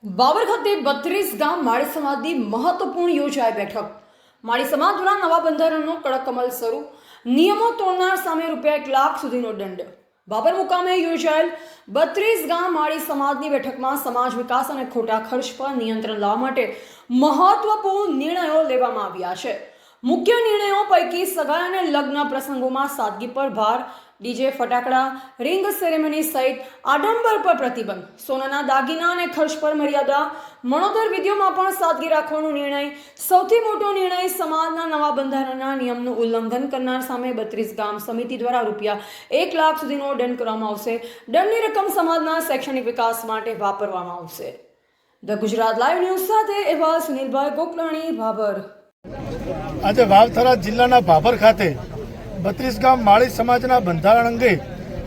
બાબર ખાતે 32 ગામ માળી સમાજની મહત્વપૂર્ણ યોજાઈ બેઠક. માળી સમાજ દ્વારા નવા બંધારણનો કડક અમલ શરૂ. નિયમો તોડનાર સામે ₹1 લાખ સુધીનો દંડ. બાબર મુકામે યોજાયેલ 32 ગામ માળી સમાજની બેઠકમાં સમાજ વિકાસ અને ખોટા ખર્ચ પર નિયંત્રણ લાવવા માટે મહત્વપૂર્ણ નિર્ણયો લેવામાં આવ્યા છે. મુખ્ય નિર્ણયો પૈકી સગાઈ અને લગ્ન પ્રસંગોમાં સાદગી પર ભાર, ડીજે, ફટાકડા, રિંગ સેરેમની સહિત આડંબર પર પ્રતિબંધ, સોનાના દાગીના અને ખર્ચ પર મર્યાદા, મણોદર વિધિઓમાં પણ સાદગી રાખવાનો નિર્ણય. સૌથી મોટો નિર્ણય, સમાજના નવા બંધારણના નિયમનું ઉલ્લંઘન કરનાર સામે 32 ગામ સમિતિ દ્વારા ₹1 લાખ સુધીનો દંડ કરવામાં આવશે. દંડની રકમ સમાજના શૈક્ષણિક વિકાસ માટે વાપરવામાં આવશે. ધ ગુજરાત લાઈવ ન્યૂઝ સાથે એવા સુનિલભાઈ ગોકલાણી, ભાભર. આજે વાવથરા જિલ્લાના ભાભર ખાતે 32 ગામ માળી સમાજના બંધારણ અંગે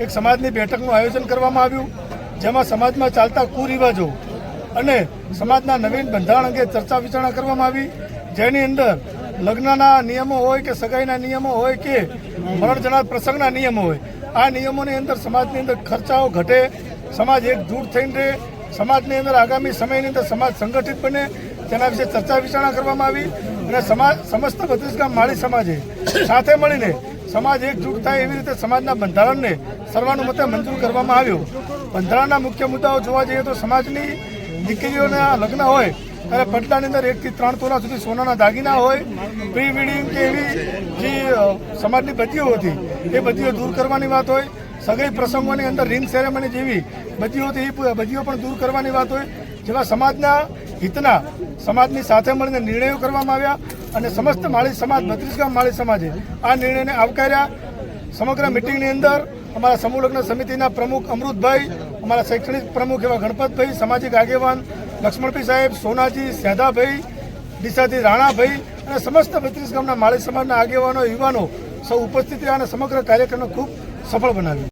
એક સમાજની બેઠકનું આયોજન કરવામાં આવ્યું, જેમાં સમાજમાં ચાલતા કુરિવાજો અને સમાજના નવીન બંધારણ અંગે ચર્ચા વિચારણા કરવામાં આવી, જેની અંદર લગ્નના નિયમો હોય કે સગાઈના નિયમો હોય કે મરણ જનાર પ્રસંગના નિયમો હોય, આ નિયમોની અંદર સમાજની અંદર ખર્ચાઓ ઘટે, સમાજ એકજૂટ થઈને રહે, સમાજની અંદર આગામી સમયની અંદર સમાજ સંગઠિત બને, તેના વિશે ચર્ચા વિચારણા કરવામાં આવી. અને સમસ્ત 32 ગામ માળી સમાજે સાથે મળીને સમાજ એકજૂટ થાય એવી રીતે સમાજના બંધારણને સર્વાનુમતે મંજૂર કરવામાં આવ્યો. બંધારણના મુખ્ય મુદ્દાઓ જોવા જઈએ તો સમાજની દીકરીઓના લગ્ન હોય ત્યારે પડદાની અંદર 1 થી 3 તોલા સુધી સોનાના દાગીના હોય, પ્રી વેડિંગ કે એવી જે સમાજની બદીઓ હતી એ બદીઓ દૂર કરવાની વાત હોય, સગાઈ પ્રસંગોની અંદર રિંગ સેરેમની જેવી બદીઓ હતી એ બદીઓ પણ દૂર કરવાની વાત હોય, જેવા સમાજના હિતના સમાજની સાથે મળીને નિર્ણયો કરવામાં આવ્યા. અને સમસ્ત માળી સમાજ 32 ગામ માળી સમાજે આ નિર્ણયને આવકાર્યા. સમગ્ર મિટિંગની અંદર અમારા સમૂહ લગ્ન સમિતિના પ્રમુખ અમૃતભાઈ, અમારા શૈક્ષણિક પ્રમુખ એવા ગણપતભાઈ, સામાજિક આગેવાન લક્ષ્મણભાઈ સાહેબ, સોનાજી, સેધાભાઈ, ડીસાથી રાણાભાઈ અને સમસ્ત 32 ગામના માળી સમાજના આગેવાનો, યુવાનો સૌ ઉપસ્થિત રહ્યા અને સમગ્ર કાર્યક્રમને ખૂબ સફળ બનાવ્યો.